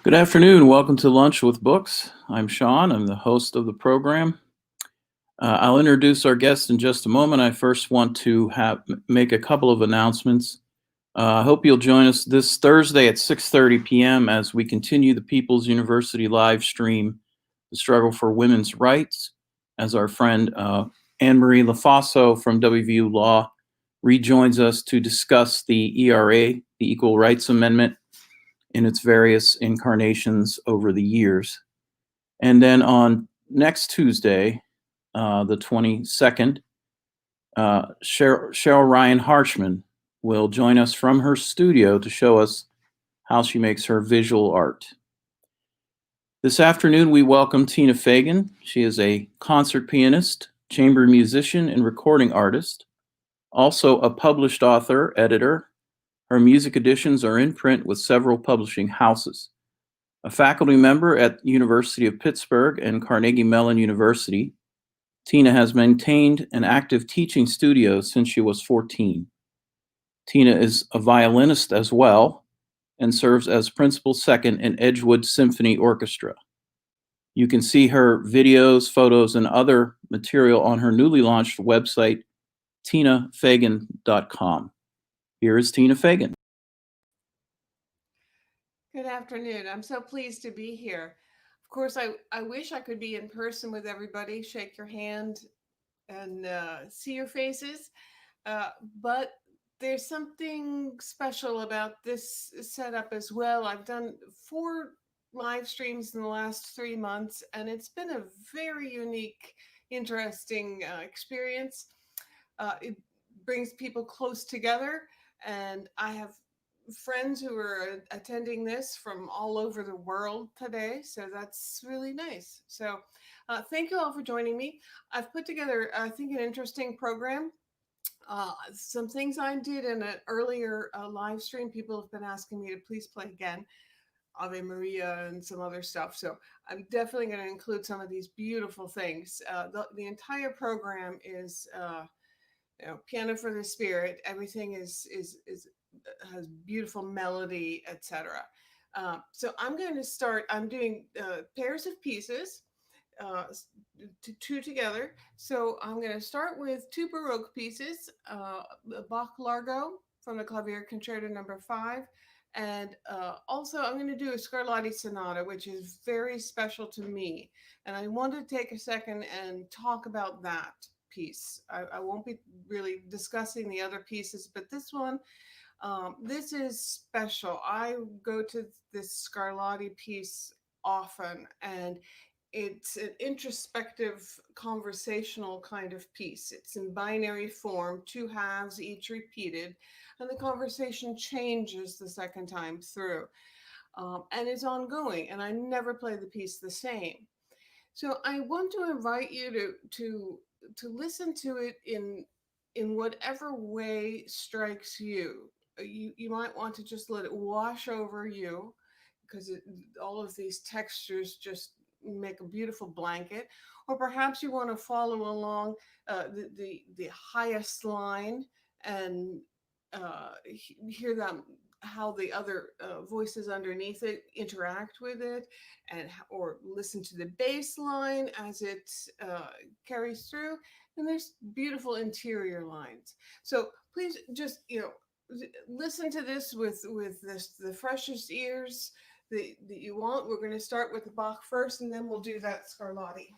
Good afternoon. Welcome to Lunch with Books. I'm Sean. I'm the host of the program. I'll introduce our guest in just a moment. I first want to make a couple of announcements. I hope you'll join us this Thursday at 6:30 p.m. as we continue the People's University live stream, The Struggle for Women's Rights, as our friend Anne-Marie LaFaso from WVU Law rejoins us to discuss the ERA, the Equal Rights Amendment, in its various incarnations over the years. And then on next Tuesday, the 22nd, Cheryl Ryan Harshman will join us from her studio to show us how she makes her visual art. This afternoon, we welcome Tina Faigen. She is a concert pianist, chamber musician, and recording artist, also a published author, editor. Her music editions are in print with several publishing houses. A faculty member at University of Pittsburgh and Carnegie Mellon University, Tina has maintained an active teaching studio since she was 14. Tina is a violinist as well and serves as principal second in Edgewood Symphony Orchestra. You can see her videos, photos, and other material on her newly launched website, tinafaigen.com. Here is Tina Faigen. Good afternoon. I'm so pleased to be here. Of course, I wish I could be in person with everybody, shake your hand and see your faces. But there's something special about this setup as well. I've done 4 live streams in the last 3 months, and it's been a very unique, interesting experience. It brings people close together, and I have friends who are attending this from all over the world today. So that's really nice. So thank you all for joining me. I've put together, I think, an interesting program. Some things I did in an earlier live stream, people have been asking me to please play again. Ave Maria and some other stuff. So I'm definitely going to include some of these beautiful things. The entire program is piano for the spirit. Everything is has beautiful melody, etc. So I'm going to start. I'm doing pairs of pieces, uh, two together. So I'm going to start with 2 Baroque pieces, Bach Largo from the Clavier Concerto Number 5. And also, I'm going to do a Scarlatti Sonata, which is very special to me. And I want to take a second and talk about that piece. I won't be really discussing the other pieces, but this is special. I go to this Scarlatti piece often, and it's an introspective conversational kind of piece. It's in binary form, 2 halves, each repeated, and the conversation changes the second time through, and is ongoing. And I never play the piece the same. So I want to invite you to listen to it in whatever way strikes you. You might want to just let it wash over you because all of these textures just make a beautiful blanket. Or perhaps you want to follow along the highest line and hear them how the other voices underneath it interact with it, and or listen to the bass line as it carries through. And there's beautiful interior lines. So please just listen to this with the freshest ears that you want. We're going to start with the Bach first, and then we'll do that Scarlatti.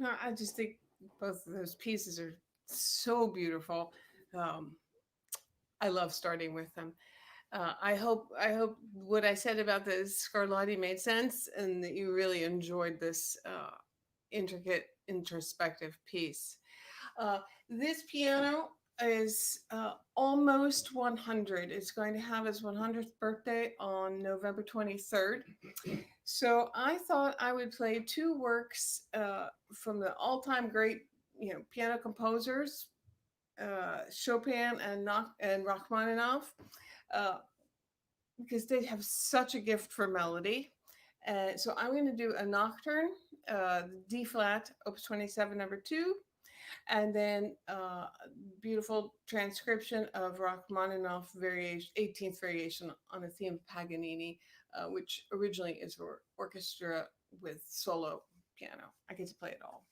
No, I just think both of those pieces are so beautiful. Um, I love starting with them. I hope what I said about the Scarlatti made sense, and that you really enjoyed this intricate, introspective piece. Uh, this piano is almost 100. It's going to have its 100th birthday on November 23rd. So I thought I would play two works from the all-time great, piano composers, Chopin and Rachmaninoff, uh, because they have such a gift for melody. And so I'm going to do a nocturne, D flat, Opus 27, number 2, and then beautiful transcription of Rachmaninoff variation, 18th variation on a theme of Paganini, which originally is for orchestra with solo piano. I get to play it all.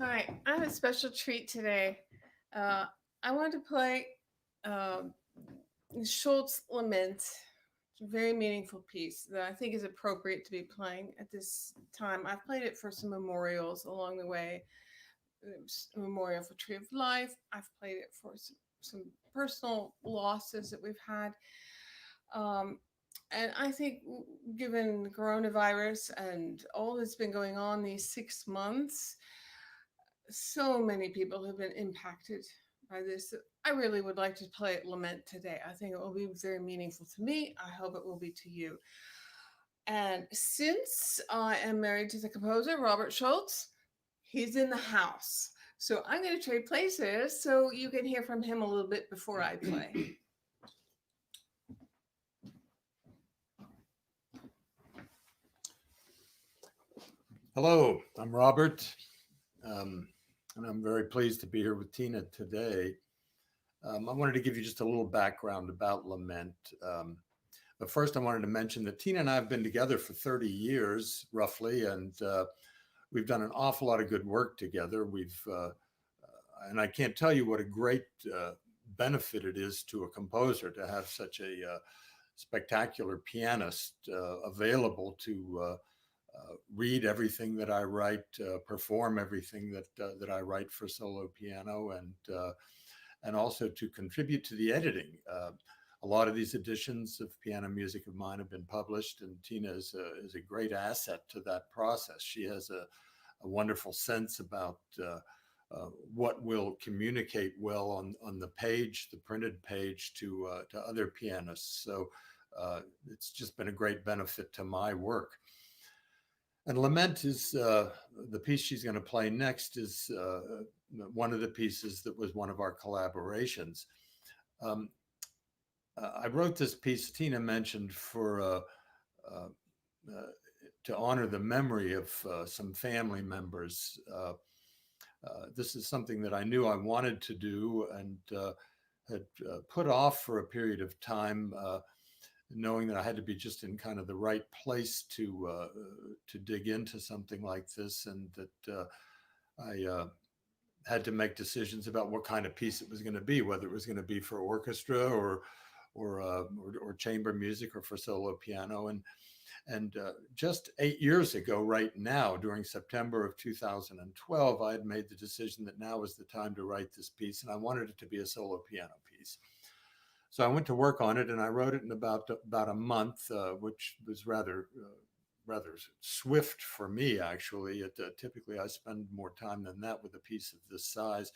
Hi, I have a special treat today. I want to play um, Schultz Lament. It's a very meaningful piece that I think is appropriate to be playing at this time. I've played it for some memorials along the way. There's a memorial for Tree of Life. I've played it for some personal losses that we've had. Um, and I think, given coronavirus and all that's been going on these 6 months, so many people have been impacted by this. I really would like to play Lament today. I think it will be very meaningful to me. I hope it will be to you. And since I am married to the composer, Robert Schultz, he's in the house. So I'm going to trade places so you can hear from him a little bit before I play. Hello, I'm Robert, and I'm very pleased to be here with Tina today. I wanted to give you just a little background about Lament. But first, I wanted to mention that Tina and I have been together for 30 years, roughly, and we've done an awful lot of good work together. And I can't tell you what a great benefit it is to a composer to have such a spectacular pianist available to read everything that I write, perform everything that I write for solo piano, and also to contribute to the editing. A lot of these editions of piano music of mine have been published, and Tina is a great asset to that process. She has a wonderful sense about what will communicate well on the page, the printed page, to other pianists. So it's just been a great benefit to my work. And Lament is the piece she's going to play next is one of the pieces that was one of our collaborations. I wrote this piece, Tina mentioned, for to honor the memory of some family members. This is something that I knew I wanted to do and had put off for a period of time, knowing that I had to be just in kind of the right place to dig into something like this, and that I had to make decisions about what kind of piece it was going to be, whether it was going to be for orchestra or chamber music or for solo piano. And just 8 years ago, right now, during September of 2012, I had made the decision that now was the time to write this piece, and I wanted it to be a solo piano piece. So I went to work on it, and I wrote it in about a month, which was rather swift for me, actually. Typically, I spend more time than that with a piece of this size.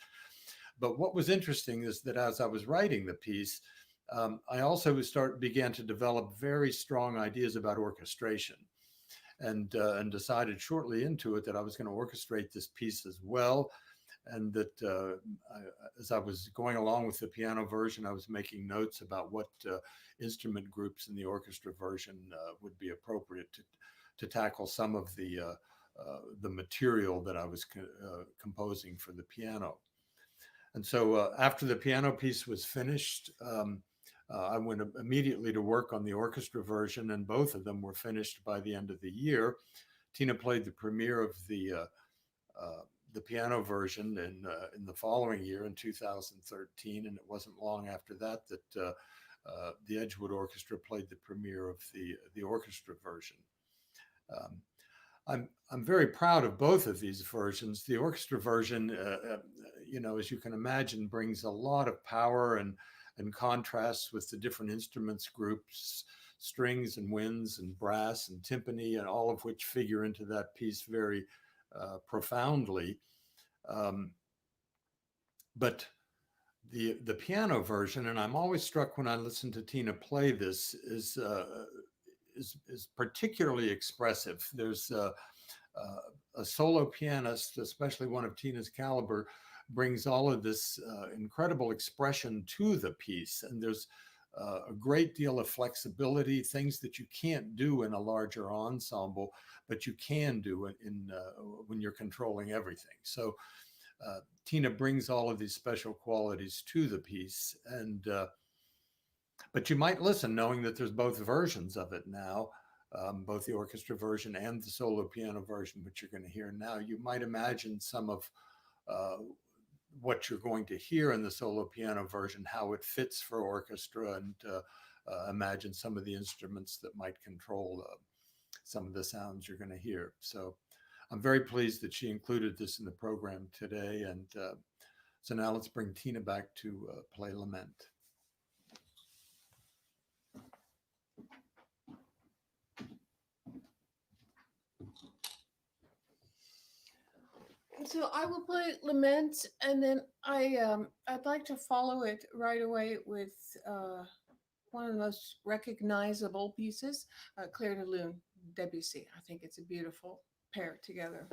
But what was interesting is that as I was writing the piece, I also began to develop very strong ideas about orchestration, and decided shortly into it that I was going to orchestrate this piece as well. And that as I was going along with the piano version, I was making notes about what instrument groups in the orchestra version would be appropriate to tackle some of the material that I was composing for the piano. And so after the piano piece was finished, I went immediately to work on the orchestra version, and both of them were finished by the end of the year. Tina played the premiere of the piano version in the following year, in 2013, and it wasn't long after that the Edgewood Orchestra played the premiere of the orchestra version. I'm very proud of both of these versions. The orchestra version, as you can imagine, brings a lot of power and contrasts with the different instruments groups, strings and winds and brass and timpani, and all of which figure into that piece very profoundly. But the piano version, and I'm always struck when I listen to Tina play this, is particularly expressive. There's a solo pianist, especially one of Tina's caliber, brings all of this incredible expression to the piece, and there's a great deal of flexibility, things that you can't do in a larger ensemble, but you can do when you're controlling everything. So Tina brings all of these special qualities to the piece, and but you might listen knowing that there's both versions of it now, both the orchestra version and the solo piano version, which you're going to hear now. You might imagine some of what you're going to hear in the solo piano version, how it fits for orchestra, and imagine some of the instruments that might control some of the sounds you're going to hear. So I'm very pleased that she included this in the program today. And so now let's bring Tina back to play Lament. So I will play Lament, and then I'd like to follow it right away with one of the most recognizable pieces, Clair de Lune, Debussy. I think it's a beautiful pair together.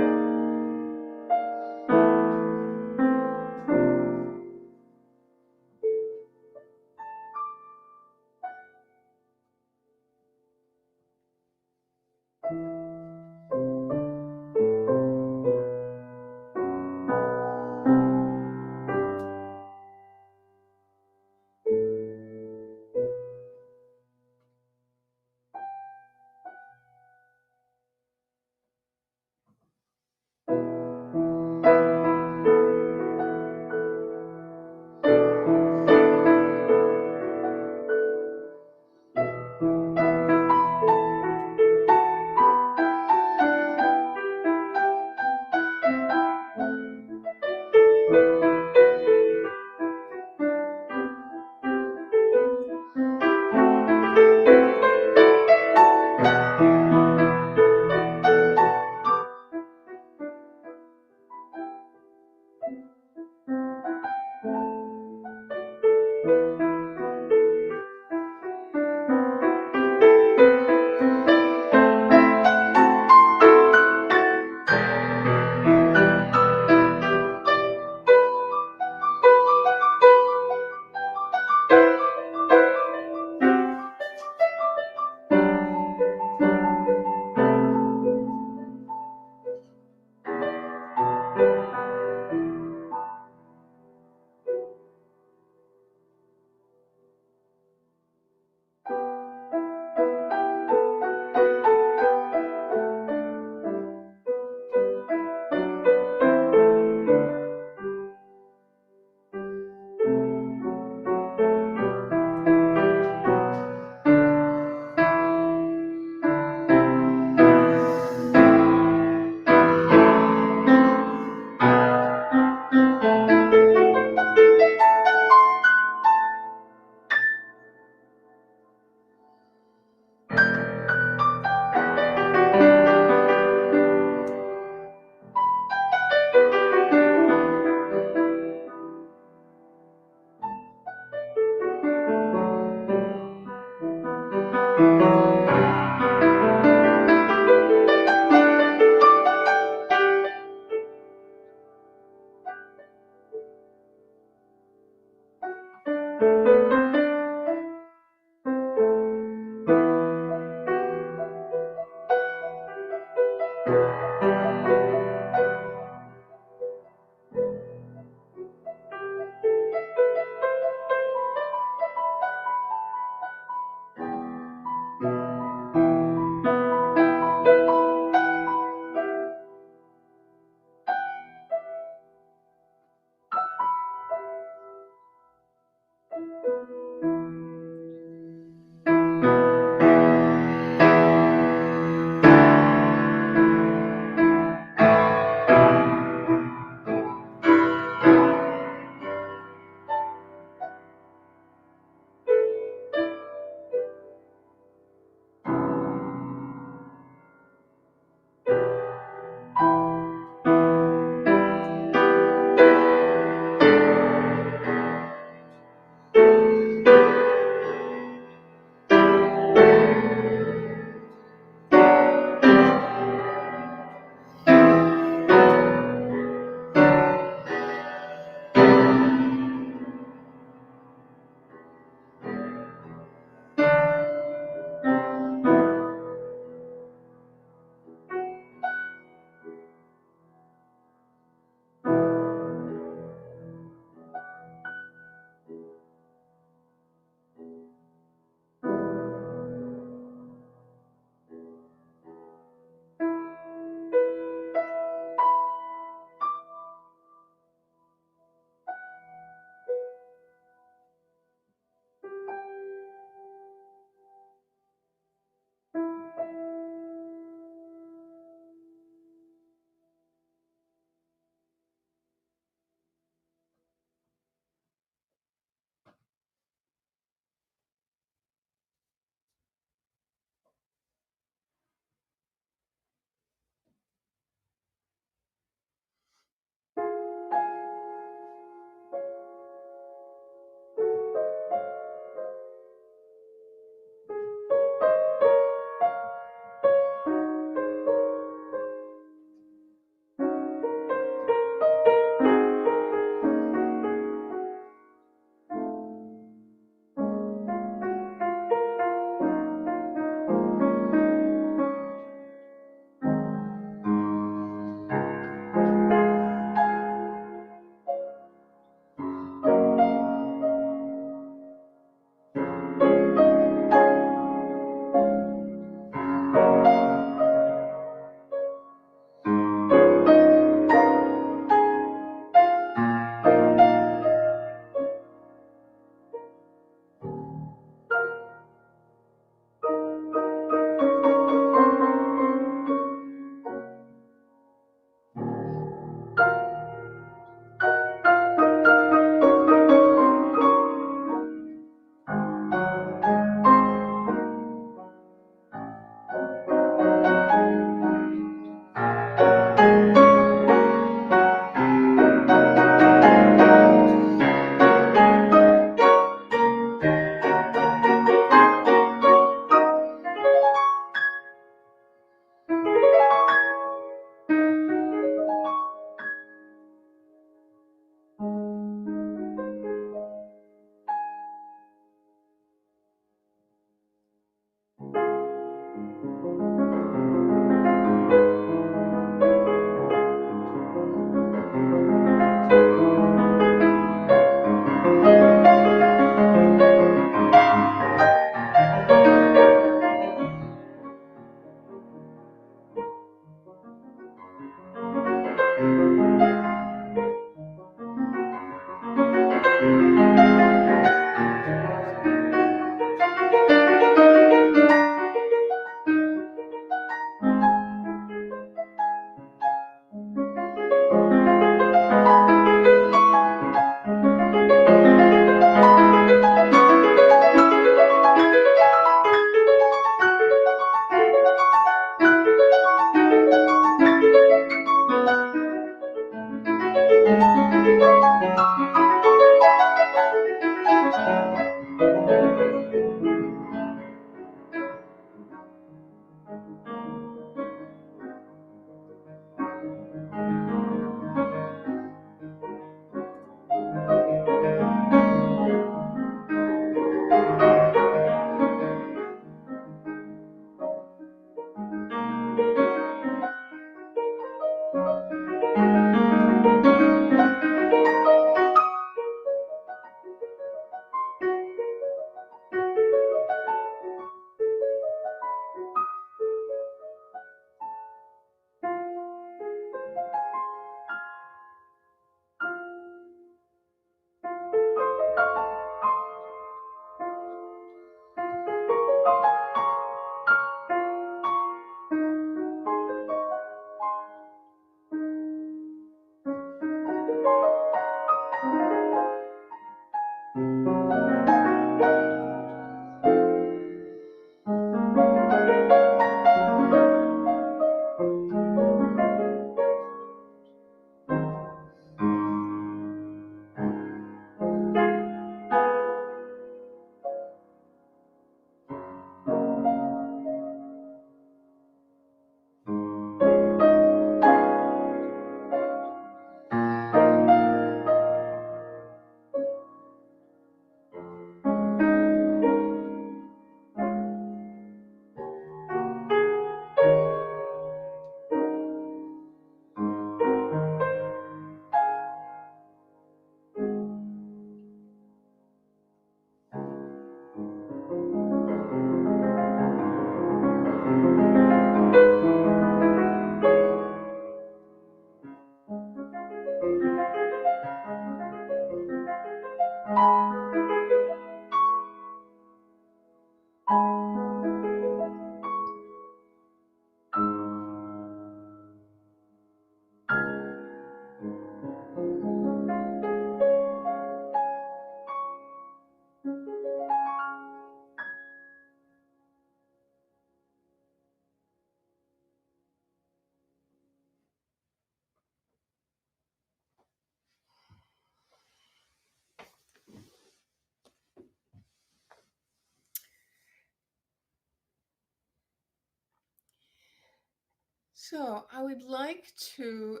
So I would like to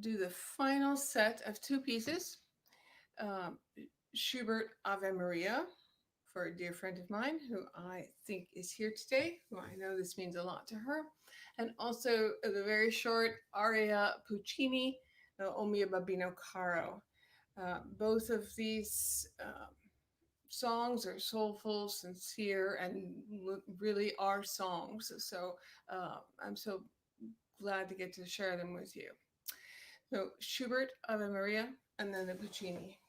do the final set of two pieces. Um, Schubert Ave Maria for a dear friend of mine who I think is here today, who I know this means a lot to her. And also the very short aria Puccini, O mio babbino caro. Both of these songs are soulful, sincere, and really are songs. So I'm so glad to get to share them with you. So Schubert, Ave Maria, and then the Puccini.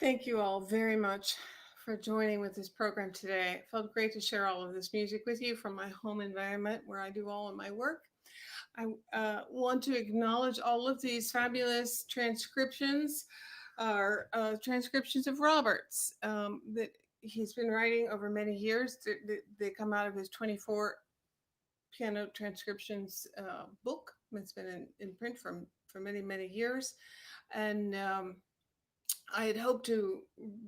Thank you all very much for joining with this program today. It felt great to share all of this music with you from my home environment where I do all of my work. I want to acknowledge all of these fabulous transcriptions, transcriptions of Robert's that he's been writing over many years. They come out of his 24 piano transcriptions book. It's been in print for many, many years. And I had hoped to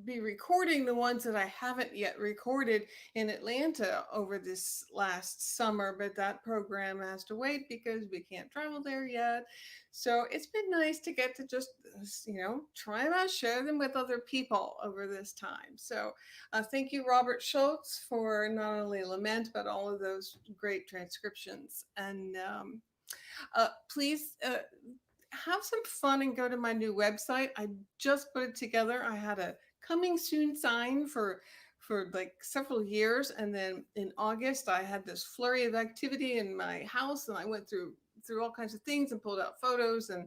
be recording the ones that I haven't yet recorded in Atlanta over this last summer, but that program has to wait because we can't travel there yet. So it's been nice to get to just, try them out, share them with other people over this time. So thank you, Robert Schultz, for not only Lament, but all of those great transcriptions. And please have some fun and go to my new website. I just put it together. I had a coming soon sign for like several years, and then in August I had this flurry of activity in my house, and I went through all kinds of things and pulled out photos and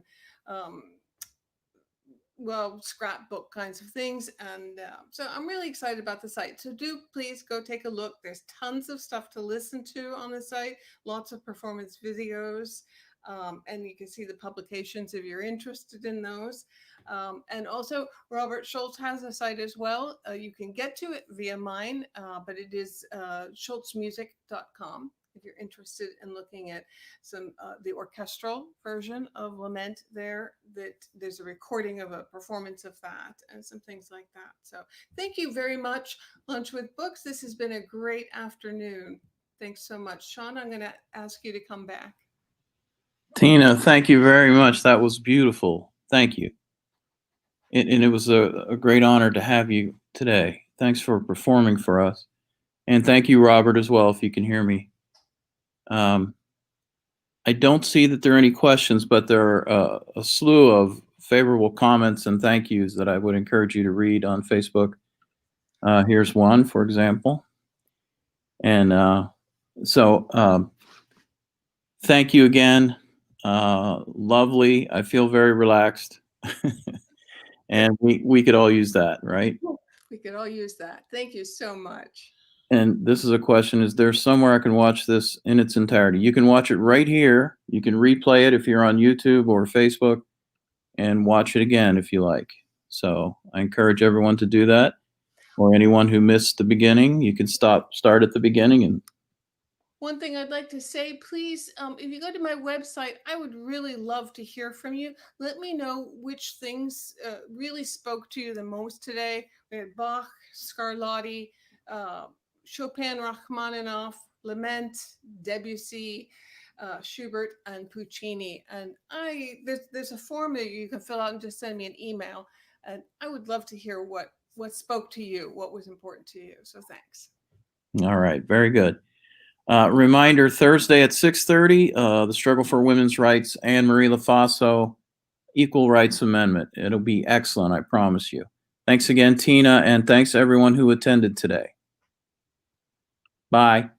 scrapbook kinds of things. And so I'm really excited about the site. So do please go take a look. There's tons of stuff to listen to on the site, lots of performance videos. And you can see the publications if you're interested in those. And also, Robert Schultz has a site as well. You can get to it via mine, but it is schultzmusic.com if you're interested in looking at some the orchestral version of Lament there. That there's a recording of a performance of that and some things like that. So thank you very much, Lunch with Books. This has been a great afternoon. Thanks so much. Sean, I'm going to ask you to come back. Tina, thank you very much. That was beautiful. Thank you. And it was a great honor to have you today. Thanks for performing for us. And thank you, Robert, as well, if you can hear me. I don't see that there are any questions, but there are a slew of favorable comments and thank yous that I would encourage you to read on Facebook. Here's one, for example. And thank you again. Lovely. I feel very relaxed. And we could all use that, right? We could all use that. Thank you so much. And this is a question, is there somewhere I can watch this in its entirety? You can watch it right here. You can replay it if you're on YouTube or Facebook and watch it again if you like. So I encourage everyone to do that. Or anyone who missed the beginning, you can start at the beginning. And one thing I'd like to say, please, if you go to my website, I would really love to hear from you. Let me know which things really spoke to you the most today. We had Bach, Scarlatti, Chopin, Rachmaninoff, Lament, Debussy, Schubert, and Puccini. And there's a form that you can fill out and just send me an email. And I would love to hear what spoke to you, what was important to you. So thanks. All right, very good. Reminder, Thursday at 6:30, the Struggle for Women's Rights, Anne Marie LaFaso, Equal Rights Amendment. It'll be excellent, I promise you. Thanks again, Tina, and thanks everyone who attended today. Bye.